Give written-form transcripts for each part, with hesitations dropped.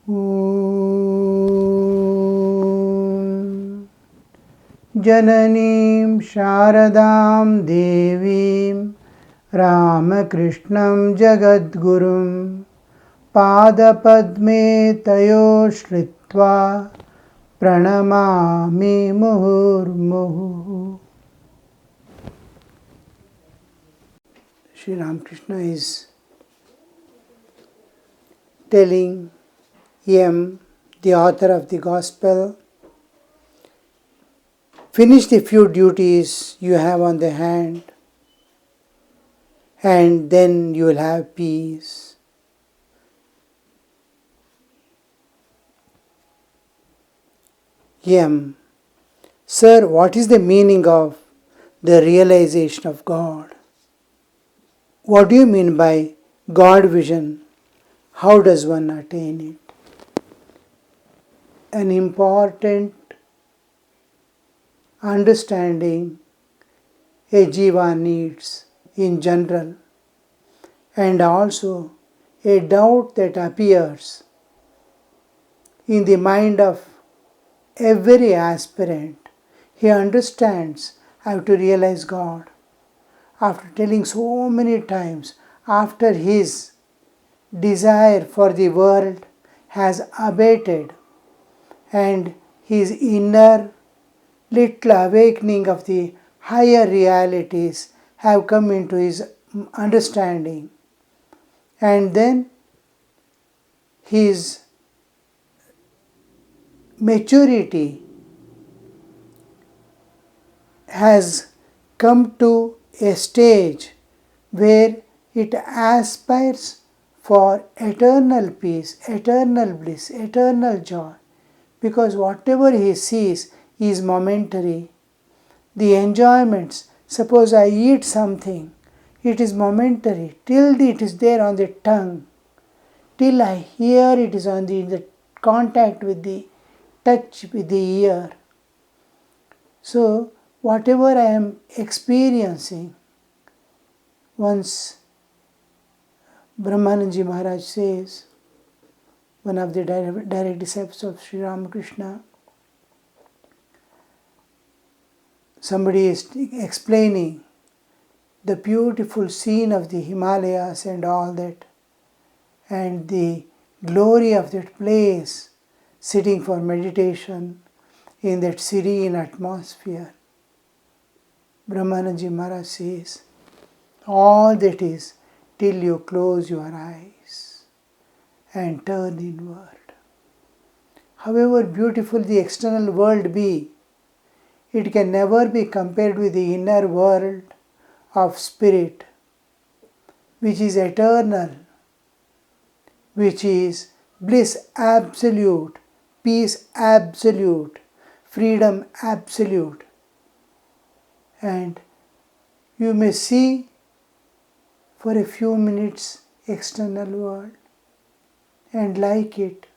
Om Jananim Sharadam Devim Ramakrishnam Jagadgurum Padapadme Tayo Shritva Pranamami Muhurmuhu. Sri Ramakrishna is telling him, the author of the Gospel, finish the few duties you have on the hand, and then you will have peace. Yam, sir, what is the meaning of the realization of God? What do you mean by God vision? How does one attain it? An important understanding a jiva needs in general, and also a doubt that appears in the mind of every aspirant. He understands I have to realize God. After telling so many times, after his desire for the world has abated and his inner little awakening of the higher realities have come into his understanding, and then his maturity has come to a stage where it aspires for eternal peace, eternal bliss, eternal joy, because whatever he sees is momentary. The enjoyments, suppose I eat something, it is momentary till it is there on the tongue, till I hear it is on the contact with the touch with the ear. So whatever I am experiencing, once Brahmanandaji Maharaj says, one of the direct disciples of Sri Ramakrishna, somebody is explaining the beautiful scene of the Himalayas and all that, and the glory of that place, sitting for meditation in that serene atmosphere. Brahmanandaji Maharaj says, all that is till you close your eyes and turn inward. However beautiful the external world be, it can never be compared with the inner world of spirit, which is eternal, which is bliss absolute, peace absolute, freedom absolute. And you may see for a few minutes external world and like it,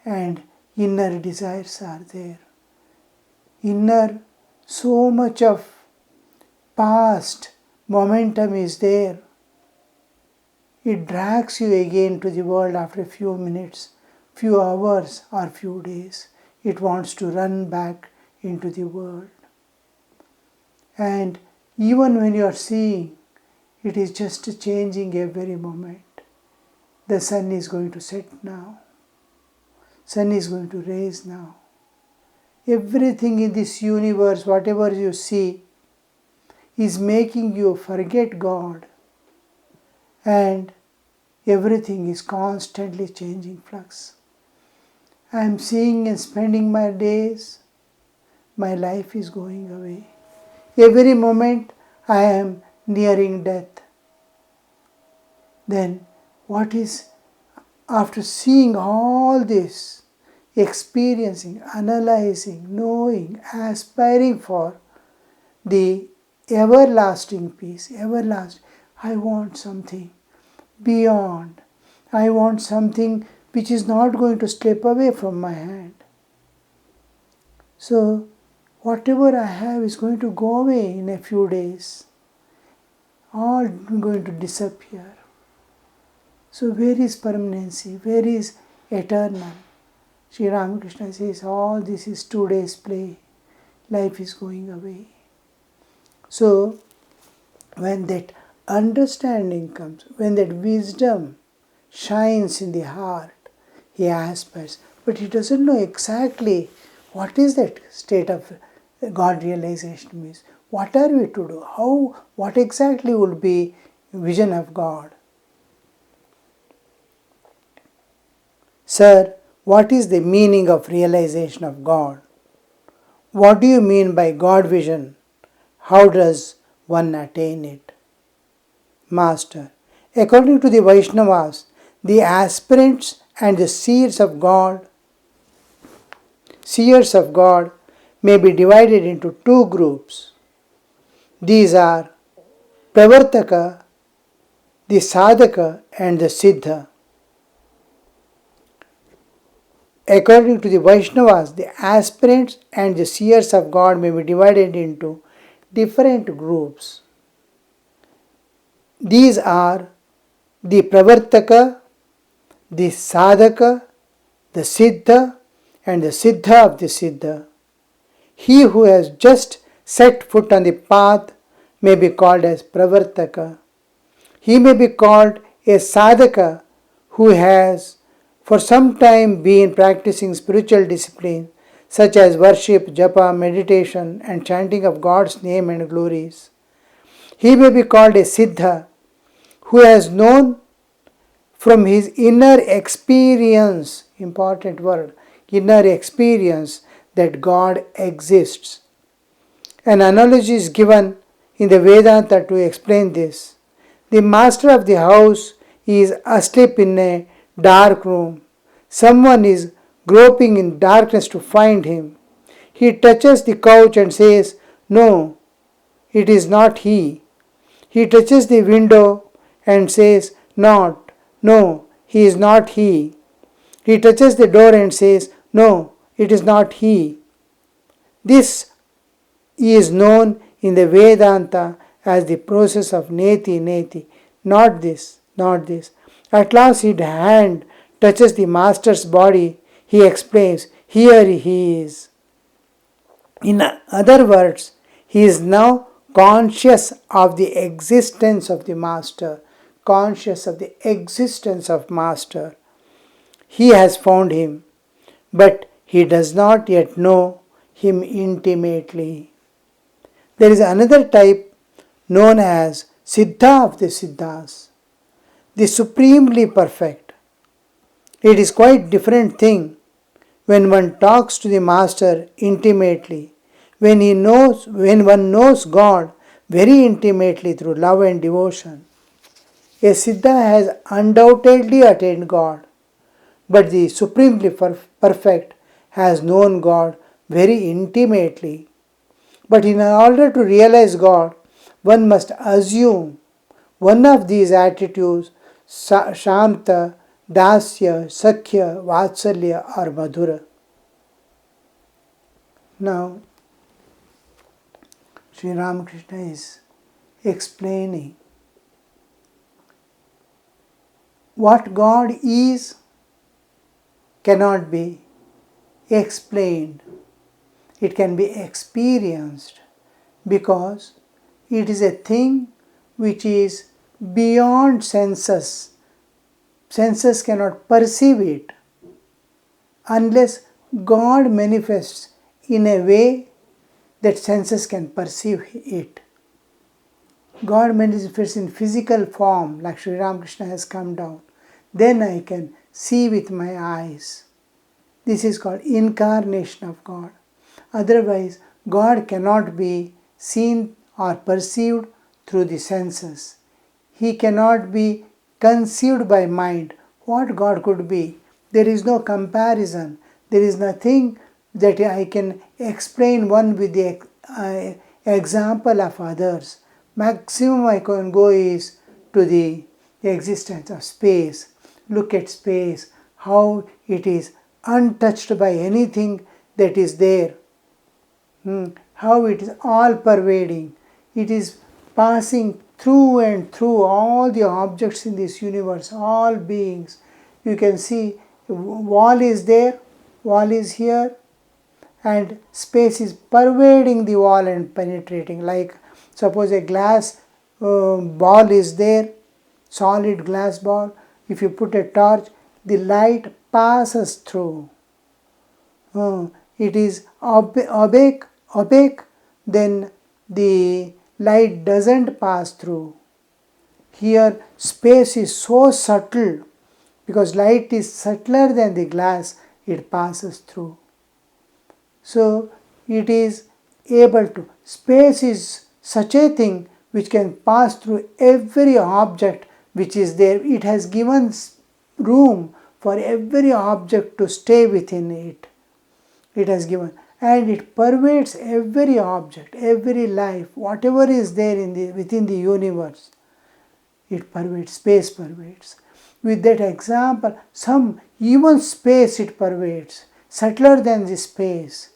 and inner desires are there. Inner, so much of past momentum is there. It drags you again to the world after a few minutes, few hours or few days. It wants to run back into the world. And even when you are seeing, it is just changing every moment. The sun is going to set now. Sun is going to rise now. Everything in this universe, whatever you see, is making you forget God. And everything is constantly changing flux. I am seeing and spending my days, my life is going away. Every moment I am nearing death. Then what is, after seeing all this, experiencing, analyzing, knowing, aspiring for the everlasting peace, everlasting, I want something beyond. I want something which is not going to slip away from my hand. So whatever I have is going to go away in a few days. All going to disappear. So where is permanency? Where is eternal. Sri Ramakrishna says all this is today's play. Life is going away. So, when that understanding comes, when that wisdom shines in the heart, he aspires. But he doesn't know exactly what is that state of God realization means. What are we to do? What exactly would be vision of God? Sir, what is the meaning of realization of God? What do you mean by God vision? How does one attain it? Master, according to the Vaishnavas, the aspirants and the seers of God may be divided into two groups. These are Pravartaka, the Sadhaka and the Siddha. According to the Vaishnavas, the aspirants and the seers of God may be divided into different groups. These are the Pravartaka, the Sadhaka, the Siddha and the Siddha of the Siddha. He who has just set foot on the path may be called as Pravartaka. He may be called a Sadhaka who has for some time been practicing spiritual discipline such as worship, japa, meditation and chanting of God's name and glories. He may be called a Siddha who has known from his inner experience, important word, inner experience, that God exists. An analogy is given in the Vedanta to explain this. The master of the house is asleep in a dark room. Someone is groping in darkness to find him. He touches the couch and says, "No, it is not he." He touches the window and says, "No, he is not he." He touches the door and says, "No, it is not he." This is known in the Vedanta as the process of neti. Not this. At last his hand touches the master's body. He explains, "Here he is." In other words, he is now conscious of the existence of the master. He has found him, but he does not yet know him intimately. There is another type known as Siddha of the Siddhas, the supremely perfect. It is quite different thing when one talks to the master intimately, when one knows God very intimately through love and devotion. A Siddha has undoubtedly attained God, but the supremely perfect has known God very intimately. But in order to realize God, one must assume one of these attitudes: Shanta, Dasya, Sakhya, Vatsalya or Madhura. Now, Sri Ramakrishna is explaining what God is cannot be explained. It can be experienced because it is a thing which is beyond senses. Senses cannot perceive it unless God manifests in a way that senses can perceive it. God manifests in physical form, like Sri Ramakrishna has come down. Then I can see with my eyes. This is called incarnation of God. Otherwise, God cannot be seen or perceived through the senses. He cannot be conceived by mind. What God could be? There is no comparison. There is nothing that I can explain one with the example of others. Maximum I can go is to the existence of space. Look at space, how it is untouched by anything that is there. How it is all pervading. It is passing through and through all the objects in this universe, all beings. You can see wall is there, wall is here, and space is pervading the wall and penetrating. Like suppose a glass ball is there, solid glass ball. If you put a torch, the light passes through. It is opaque, then the light doesn't pass through. Here space is so subtle, because light is subtler than the glass, it passes through. So it is able to, space is such a thing which can pass through every object which is there. It has given room for every object to stay within it. It has given, and it pervades every object, every life, whatever is there within the universe. It pervades, space pervades. With that example, even space it pervades, subtler than the space.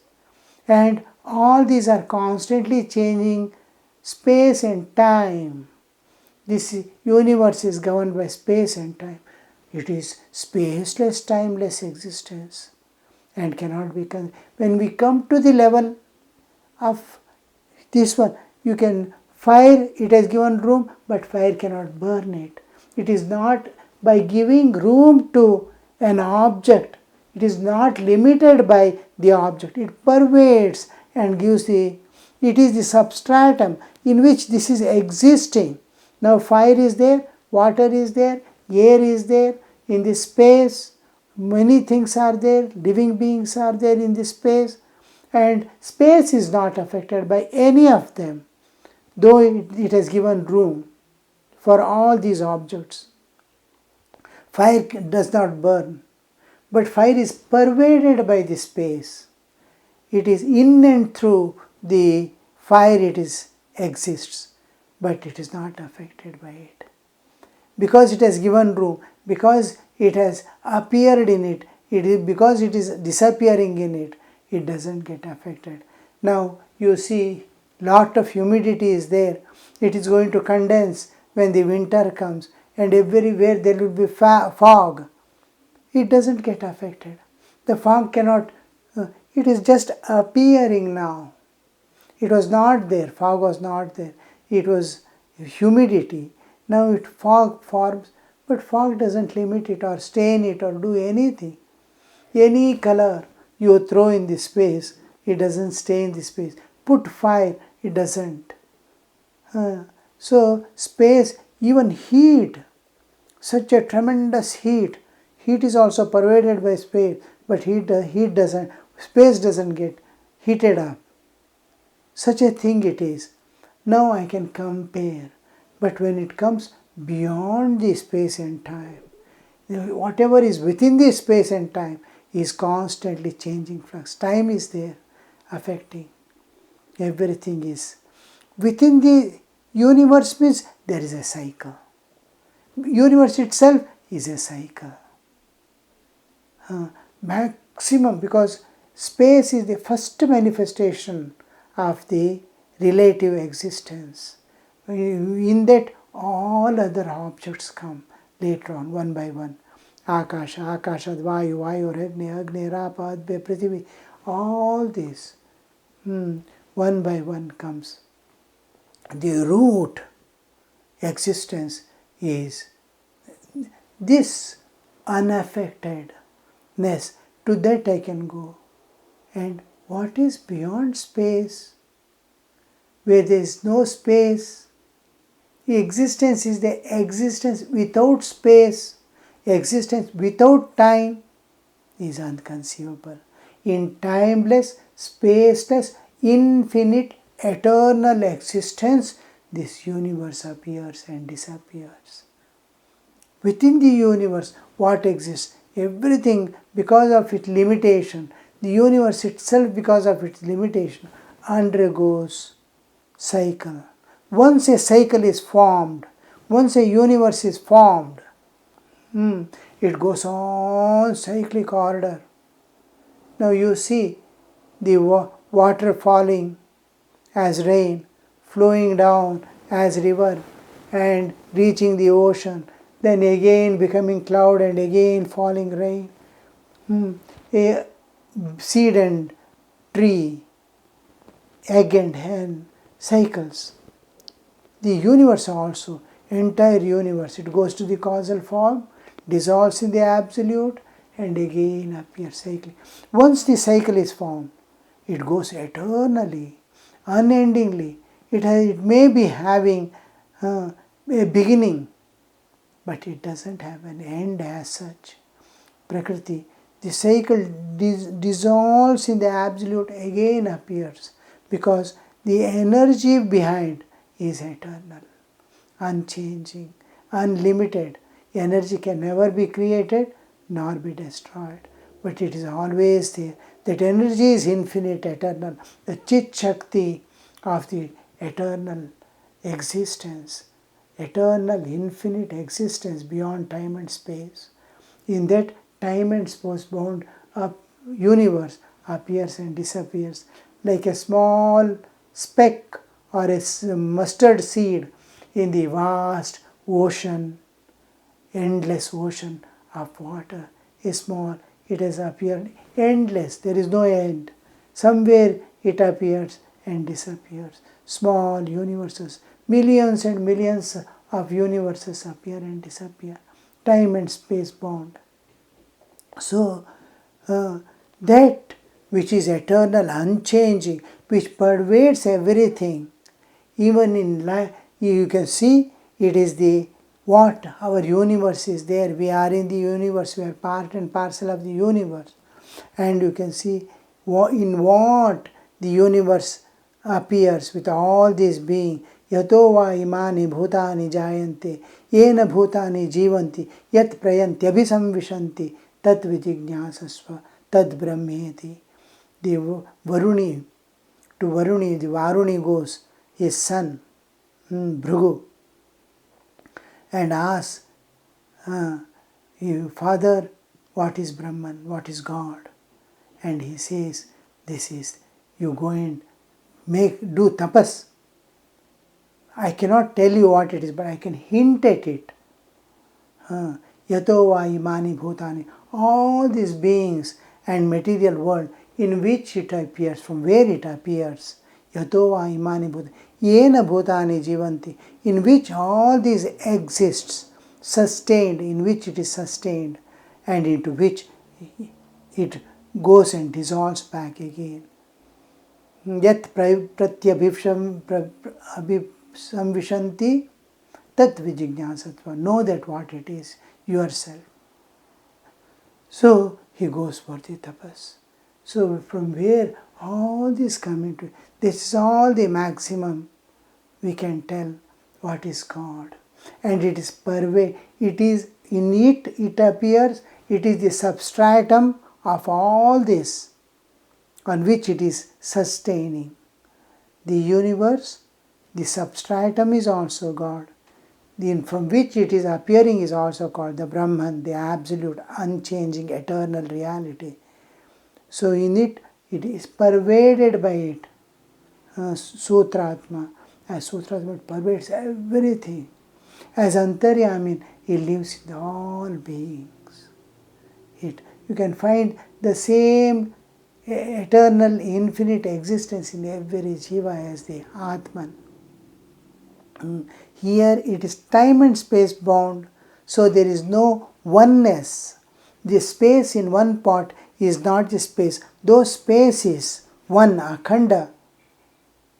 And all these are constantly changing space and time. This universe is governed by space and time. It is spaceless, timeless existence, and cannot be. When we come to the level of this one, you can fire, it has given room, but fire cannot burn it. It is not by giving room to an object, it is not limited by the object. It pervades and gives it is the substratum in which this is existing. Now fire is there, water is there, air is there, in this space many things are there, living beings are there in this space, and space is not affected by any of them, though it has given room for all these objects. Fire does not burn, but fire is pervaded by the space. It is in and through the fire exists, but it is not affected by it. Because it has given room, because it has appeared in it, because it is disappearing in it, it doesn't get affected. Now you see, lot of humidity is there. It is going to condense when the winter comes, and everywhere there will be fog. It doesn't get affected. The fog cannot, it is just appearing now. It was not there, fog was not there. It was humidity. Now fog forms, but fog doesn't limit it or stain it or do anything. Any color you throw in the space, it doesn't stain the space. Put fire, it doesn't. So space, even heat, such a tremendous heat is also pervaded by space, but space doesn't get heated up. Such a thing it is. Now I can compare, but when it comes beyond the space and time, whatever is within the space and time is constantly changing flux. Time is there affecting. Everything is. Within the universe means there is a cycle. Universe itself is a cycle. Maximum, because space is the first manifestation of the relative existence. In that all other objects come later on, one by one. Akasha, Akashad, Vayu, Vayu, Agni, Agni, Rapa, Adve, Prithivi, all this, one by one comes. The root existence is this unaffectedness. To that I can go. And what is beyond space? Where there is no space, existence is the existence without space. Existence without time is unconceivable. In timeless, spaceless, infinite, eternal existence, this universe appears and disappears. Within the universe, what exists? Everything, because of its limitation, the universe itself, because of its limitation, undergoes cycle. Once a cycle is formed, once a universe is formed, it goes on cyclic order. Now you see the water falling as rain, flowing down as river and reaching the ocean, then again becoming cloud and again falling rain. A seed and tree, egg and hen, cycles. The universe also, entire universe, it goes to the causal form, dissolves in the absolute, and again appears cycling. Once the cycle is formed, it goes eternally, unendingly. It may be having a beginning, but it doesn't have an end as such. Prakriti, the cycle dissolves in the absolute, again appears, because the energy behind is eternal, unchanging, unlimited. Energy can never be created nor be destroyed, but it is always there. That energy is infinite, eternal, the Chit Shakti of the eternal existence, eternal, infinite existence beyond time and space. In that time and space bound universe appears and disappears like a small speck or a mustard seed in the vast ocean, endless ocean of water. A small, it has appeared endless, there is no end. Somewhere it appears and disappears. Small universes, millions and millions of universes appear and disappear, time and space bound. So, that which is eternal, unchanging, which pervades everything, even in life, you can see it is the what our universe is there. We are in the universe, we are part and parcel of the universe. And you can see in what the universe appears with all these beings. Yato va imani bhutani jayante, yena bhutani jivanti, yat prayanti abhisamvishanti, tat vijijñāsasva, tad brahmeti. The Varuni, to Varuni, the Varuni goes, his son, Bhrigu, and asks, Father, what is Brahman, what is God? And he says, this is, you go and do tapas. I cannot tell you what it is, but I can hint at it. Yato va imani bhutani, all these beings and material world in which it appears, from where it appears. Yato va imani bhutani, yena bhutani jivanti, in which all these exists, sustained, in which it is sustained, and into which it goes and dissolves back again. Yat pratyabhisamvishanti tat vijijñāsatva. Know that what it is yourself. So he goes for the tapas. So from where all this coming to, this is all the maximum we can tell what is God. And it is pervade, it is in it, it appears, it is the substratum of all this on which it is sustaining. The universe, the substratum is also God. From which it is appearing is also called the Brahman, the absolute, unchanging, eternal reality. So in it, it is pervaded by it. Sutratma. As Sutratma, it pervades everything. As Antaryamin, it lives in all beings. You can find the same eternal, infinite existence in every jiva as the Atman. Here it is time and space bound, so there is no oneness. The space in one pot is not the space, though space is one, akhanda,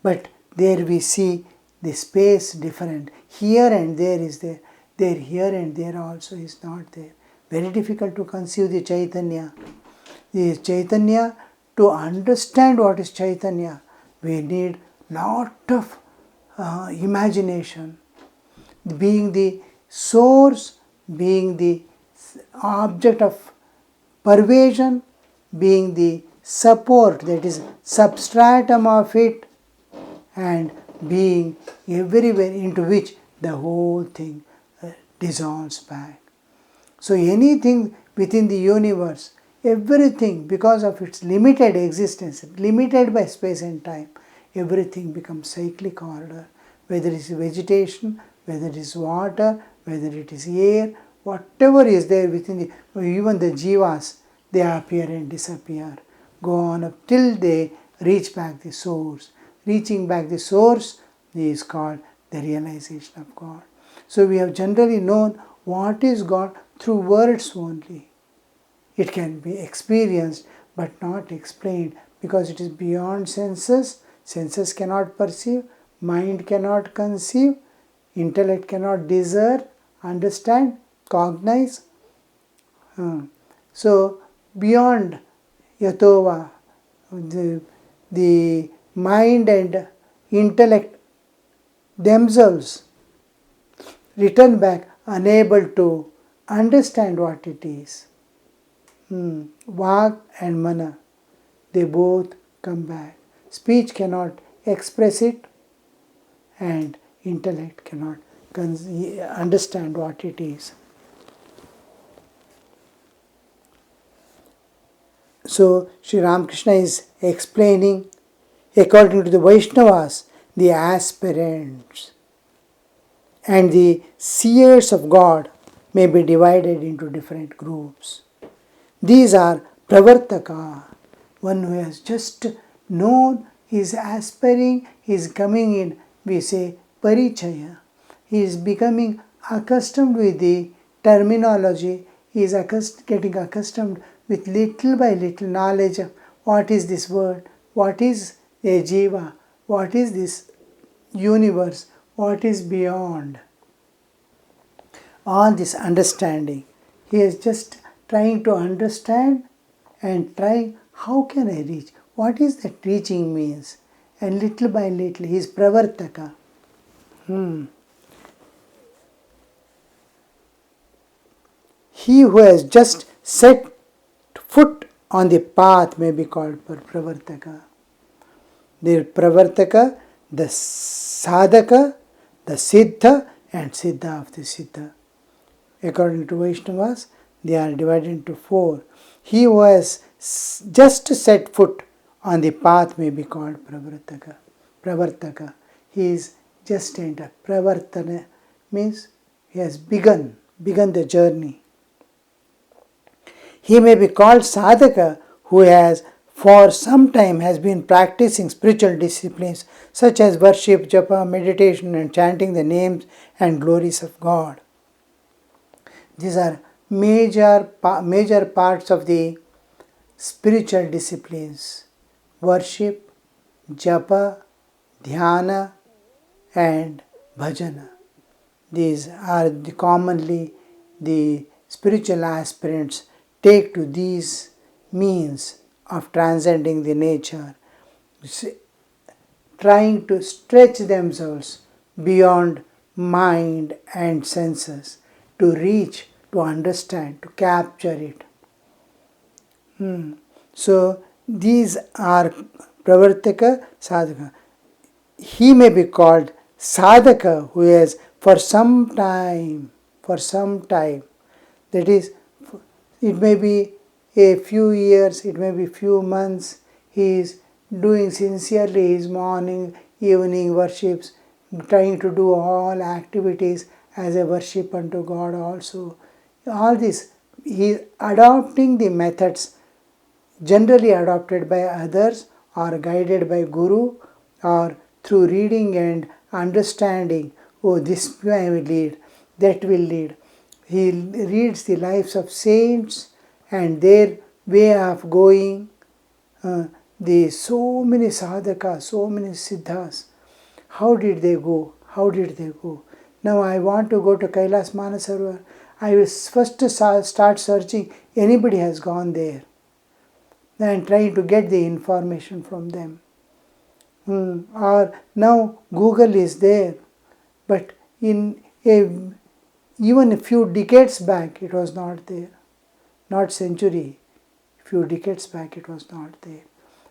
but there we see the space different. Here and there is there, here and there also is not there. Very difficult to conceive the Chaitanya. The Chaitanya, to understand what is Chaitanya, we need lot of imagination. Being the source, being the object of pervasion, being the support, that is substratum of it, and being everywhere into which the whole thing dissolves back. So anything within the universe, everything, because of its limited existence, limited by space and time, everything becomes cyclic order. Whether it is vegetation, whether it is water, whether it is air, whatever is there within even the jivas, they appear and disappear, go on up till they reach back the source. Reaching back the source is called the realization of God. So we have generally known what is God through words only. It can be experienced but not explained because it is beyond senses. Senses cannot perceive, mind cannot conceive, intellect cannot discern, understand, cognize. So beyond Yatova, the mind and intellect themselves return back unable to understand what it is. Vak and mana, they both come back. Speech cannot express it and intellect cannot understand what it is. So Sri Ramakrishna is explaining, according to the Vaishnavas, the aspirants and the seers of God may be divided into different groups. These are pravartaka, one who has just known, he is aspiring, he is coming in, we say parichaya. He is becoming accustomed with the terminology, he is getting accustomed with little by little knowledge of what is this word, what is a jiva, what is this universe, what is beyond. All this understanding, he is just trying to understand and trying, how can I reach? What is that reaching means? And little by little, he is pravartaka. He who has just set foot on the path may be called pravartaka. The pravartaka, the sadhaka, the siddha and siddha of the siddha. According to Vaishnavas, they are divided into four. He who has just set foot on the path may be called pravartaka. He is just entered. Pravartana means he has begun the journey. He may be called sadhaka who has for some time has been practicing spiritual disciplines such as worship, japa, meditation and chanting the names and glories of God. These are major parts of the spiritual disciplines: worship, japa, dhyana and bhajana. These are commonly the spiritual aspirants take to these means of transcending the nature, trying to stretch themselves beyond mind and senses to reach, to understand, to capture it. So these are pravartaka, sadhaka. He may be called sadhaka who has for some time, that is, it may be a few years, it may be few months, he is doing sincerely his morning, evening worships, trying to do all activities as a worship unto God also. All this, he is adopting the methods generally adopted by others or guided by Guru or through reading and understanding. Oh, this way will lead, that will lead. He reads the lives of saints and their way of going. The so many sadhakas, so many siddhas. How did they go? Now I want to go to Kailas Manasarovar. I will first start searching. Anybody has gone there. And trying to get the information from them. Or now Google is there. But even a few decades back it was not there. Not century. Few decades back it was not there.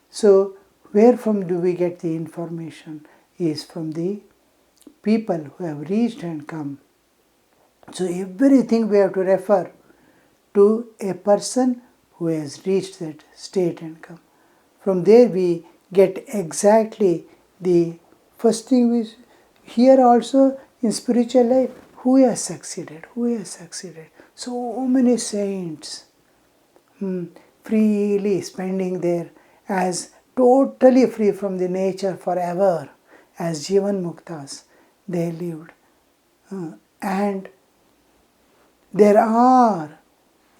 So where from do we get the information? Is from the people who have reached and come. So everything we have to refer to a person who has reached that state and come. From there we get exactly the first thing we here also in spiritual life, who has succeeded. So many saints. freely spending there as totally free from the nature forever, as Jivan Muktas they lived. And there are,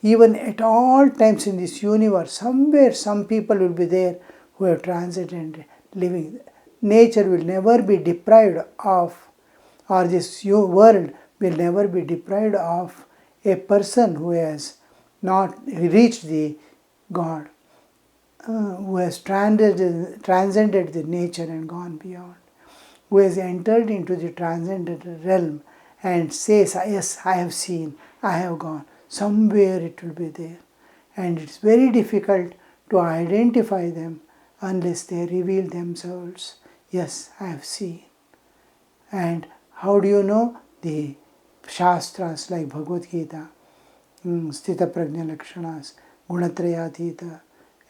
even at all times in this universe, somewhere some people will be there who have transcended living. Nature will never be deprived of, or this world will never be deprived of a person who has not reached the God, who has transcended the nature and gone beyond, who has entered into the transcendental realm and says, yes, I have seen, I have gone. Somewhere it will be there. And it's very difficult to identify them unless they reveal themselves. Yes, I have seen. And how do you know? The Shastras like Bhagavad Gita, Sthita Prajna Lakshanas, Gunatrayatita,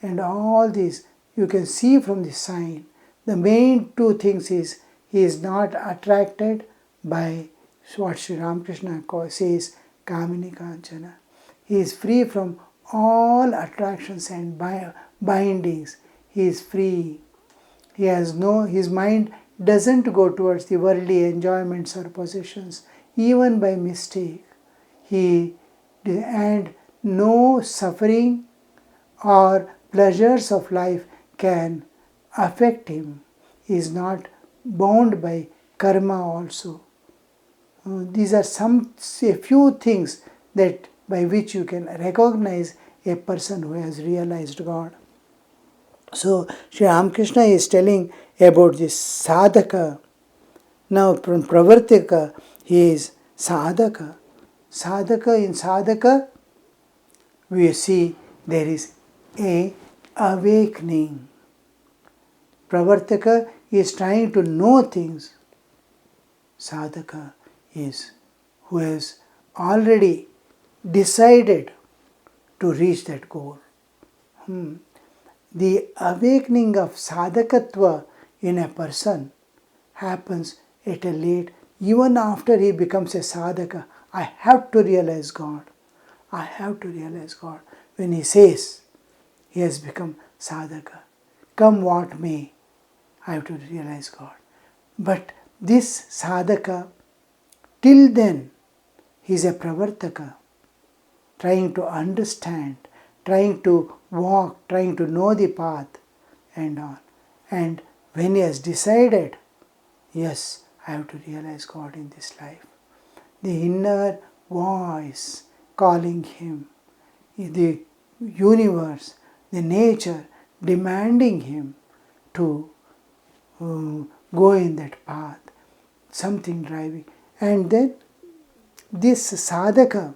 and all these you can see from the sign. The main two things is he is not attracted by what Sri Ramakrishna says, Kamini Kanchana. He is free from all attractions and bindings. He is free. He has his mind doesn't go towards the worldly enjoyments or possessions, even by mistake. And no suffering or pleasures of life can affect him. He is not bound by karma also. These are a few things that by which you can recognize a person who has realized God. So Sri Ramakrishna is telling about this sadhaka. Now from pravartika he is sadhaka. In sadhaka we see there is a awakening. Pravartaka is trying to know things. Sadhaka is who has already decided to reach that goal. The awakening of sadhakatva in a person happens at a late, even after he becomes a sadhaka. I have to realize God. I have to realize God. When he says he has become sadhaka, come what may, I have to realize God. But this sadhaka, till then, he is a pravartaka, trying to understand, trying to walk, trying to know the path and all. And when he has decided, yes, I have to realize God in this life, the inner voice calling him, the universe, the nature demanding him to go in that path, something driving. And then this sadhaka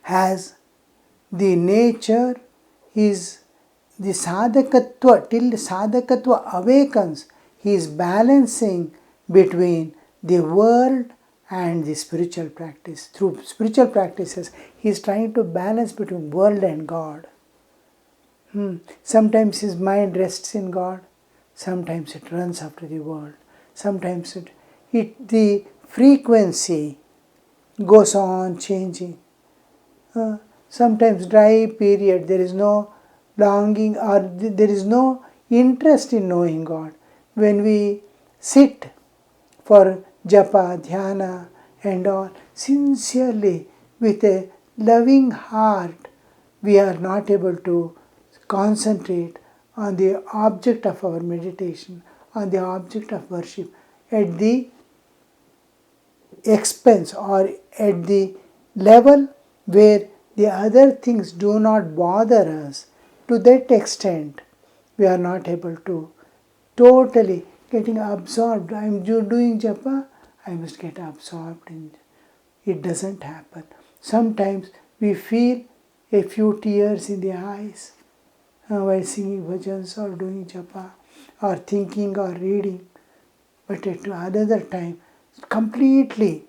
has the nature is the sadhakatva. Till sadhakatva awakens, he is balancing between the world and the spiritual practice. Through spiritual practices, he is trying to balance between world and God. Sometimes his mind rests in God, sometimes it runs after the world, sometimes the frequency goes on changing. Sometimes dry period, there is no longing or there is no interest in knowing God. When we sit for japa, dhyana and all, sincerely, with a loving heart, we are not able to concentrate on the object of our meditation, on the object of worship, at the expense or at the level where the other things do not bother us. To that extent, we are not able to totally getting absorbed. I am doing japa, I must get absorbed in it. It doesn't happen. Sometimes we feel a few tears in the eyes while singing bhajans or doing japa or thinking or reading. But at another time, completely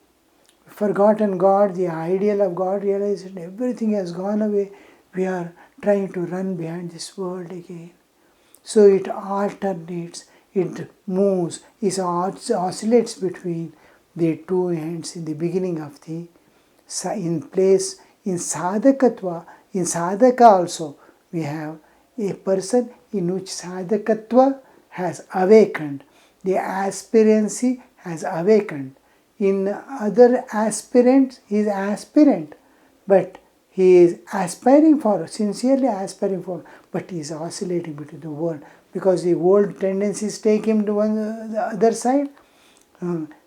forgotten God, the ideal of God, realized that everything has gone away. We are trying to run behind this world again. So it alternates, it moves, it oscillates between the two ends in the beginning of the, in place In Sadhakatva, in Sadhaka also, we have a person in which Sadhakatva has awakened. The aspirancy has awakened. In other aspirants, he is aspirant, but he is aspiring for, sincerely aspiring for, but he is oscillating between the world because the old tendencies take him to the other side.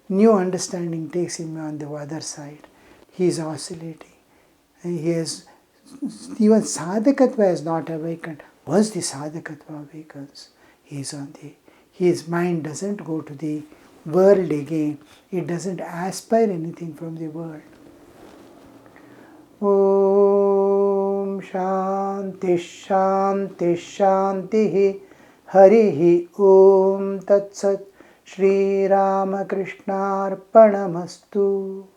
New understanding takes him on the other side. He is oscillating. And he has, even Sadhakatva has not awakened. Once the Sadhakatva awakens, he is on the, his mind doesn't go to the world again. It doesn't aspire anything from the world. Om Shanti Shanti Shanti Harihi Om Tat Sat Shri Ramakrishna Arpanamastu.